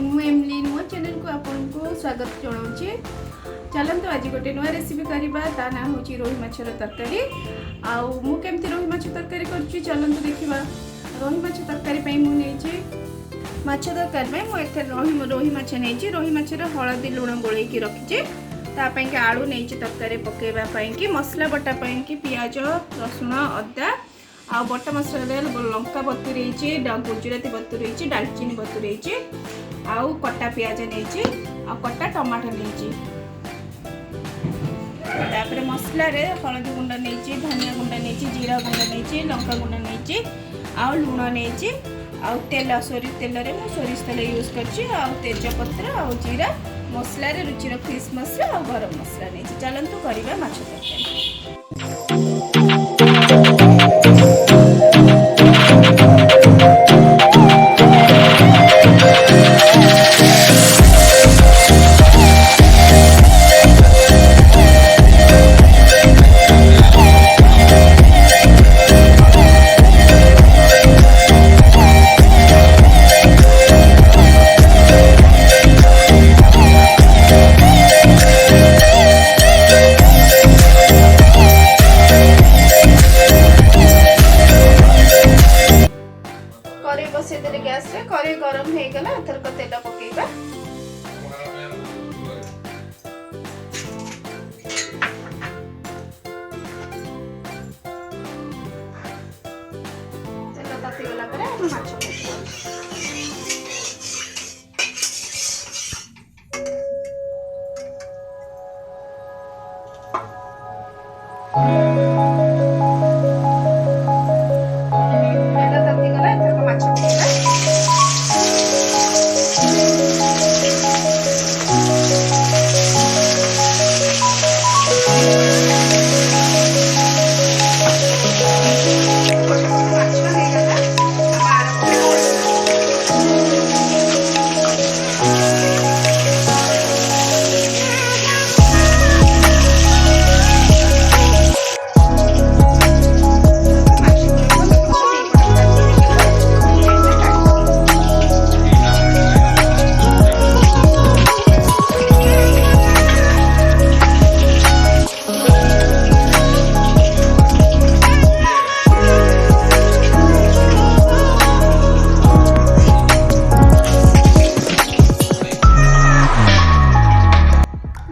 मु एमली नुआ चैनल को आपको स्वागत जनाऊँगी। चलते आज गोटे नुआ रेसिपी करवा ता ना हूँ रोही माछर तरकारी। आउ मु केमती रोही माछ तरकारी करछि चलते देखा। रोही माछ तरकारी मुझे माछ तरकारी मुझे रोही माछ नहीं रोही माछर हलदी लुण गोलैकी रखी तापाई आलू नहीं तरकारी पकईवाई मसला बटा कि पियाज रसुण अदा आ बटा मसला लंका बतुरे गुजराती बतुरे डालचीनी बतुरे आउ कटा पियाज नहीं कटा टमाटो नहीं मसला हलदी गुंड नहीं धनिया गुंड नहीं जीरा गुंड नहीं लंका गुंड नहीं आउ लुण नहीं आउ तेल तेल सोरिष तेल यूज कर तेजपत्र आउ जीरा मसला रुचि फिश मसला और गरम मसला नहीं चलतु करवा माछ तरकारी। गैस रे कड़े गरम हो गला थरक तेल पकेबा तेल ताती गला परे हम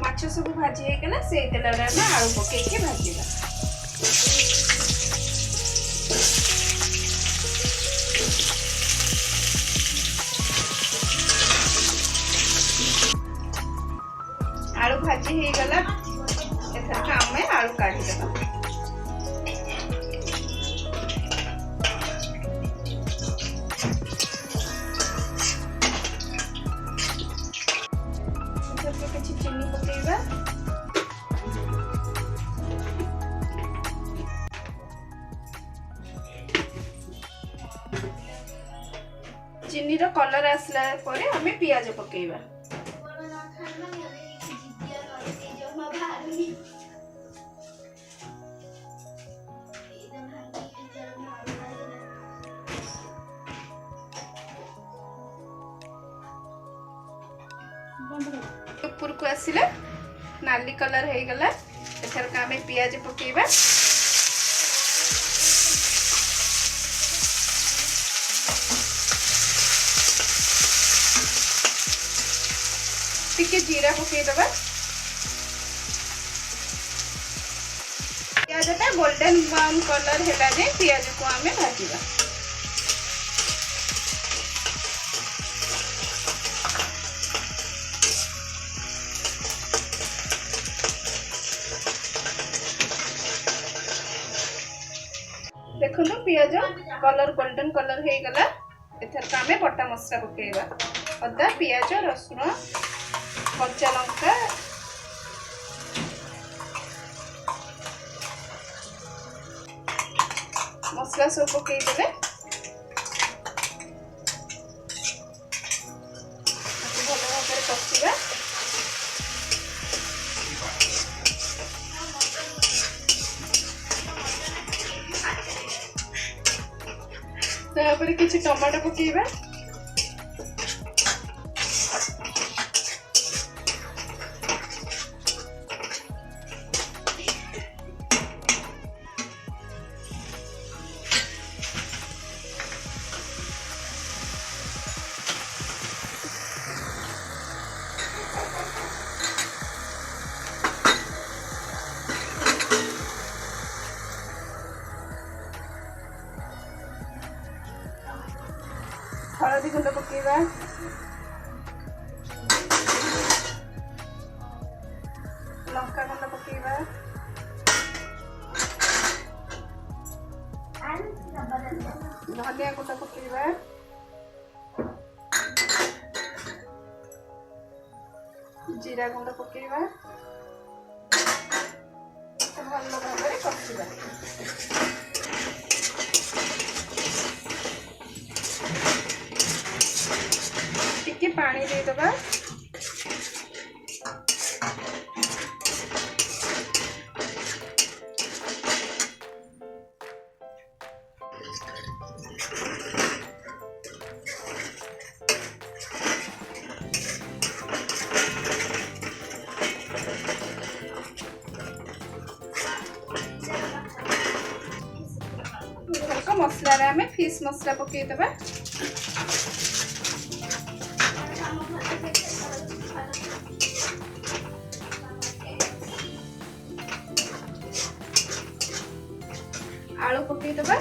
माछ सब भाजी है से तेल आलू पकईके भाजवा आलू भाजी हो गला एथर आम आलू काटिदेबा चीनी पकेबा चीनी रो कलर आसला परे हमें पियाज पकेबा ऊपर को आसिला नाली कलर हो गला एथर का हमें पियाज पकेबा टिके जीरा पके दबा पियाजटा गोल्डन ब्राउन कलर हैला जे पियाज को हमें भाजीबा देखो पियाज कलर गोल्डन कलर हो गला एथर का हमें बटा मसला पकेबा अदा पियाज रसुण कच्चा लंका मसला सब पकईदे भल भाव कषा तापर किछि टमाटो पकेबा लंका गुंड पकेबा धनिया गुंड पकेबा जीरा गुंड पकेबा भल भाव कषिबा टिके पानी देदबा मसला आम फिश मसला पकईदबा आलू पकईदबा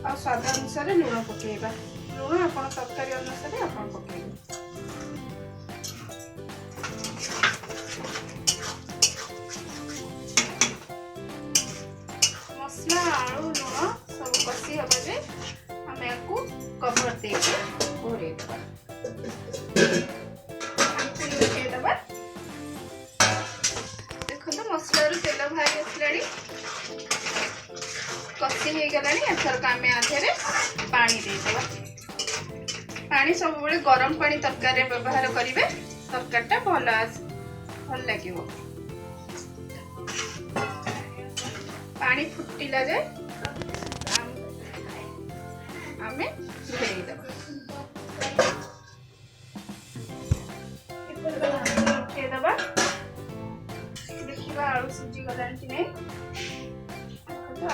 और स्वाद अनुसार लुण पकईबा लुण आपण तरकारी अनुसार आपण पकईबा मसला आलू लुण सब कषि हवा जे आम आपको कवर दे घोरे देवा देखो तो मसला तेल बाहरी आसला कषि हो गला एथरक आम आधे पानी देदेवा पानी सब गरम पानी तरकारी व्यवहार करेंगे तरकारीटा भल लगे पानी फुटिला जाए आमे उठेदेवा उठेदेवा देखा आलू सीझी गला कि नहीं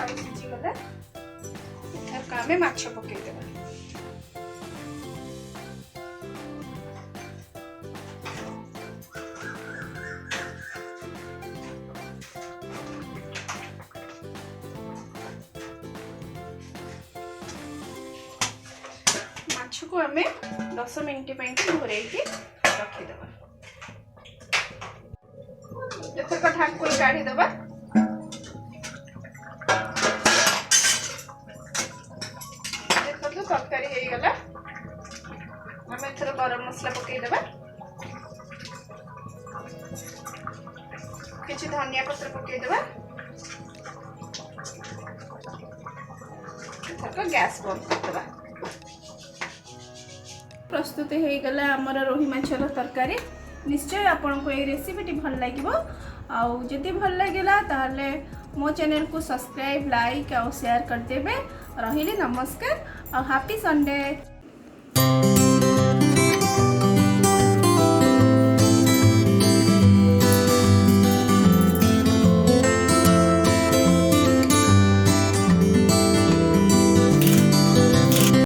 आलू सीझी गला एथरक आमे माछ पकईदेवा को आम 10 मिनिट घोरे रखीदबा एथरक ढाकुणी काढ़ीदबा देखो तो तरकारी हो गला आम एथर गरम मसला पकईदबा किछि धनिया पत्र पकईदबा एथरक गैस बंद करदबा प्रस्तुत हो गला आमर रोही माछर तरकारी निश्चय आपन को ये रेसिपीटी भल लगे आउ जदि भल लगे ताहले मो चैनल को सब्सक्राइब लाइक और शेयर कर देबे रहिले नमस्कार और हैप्पी संडे।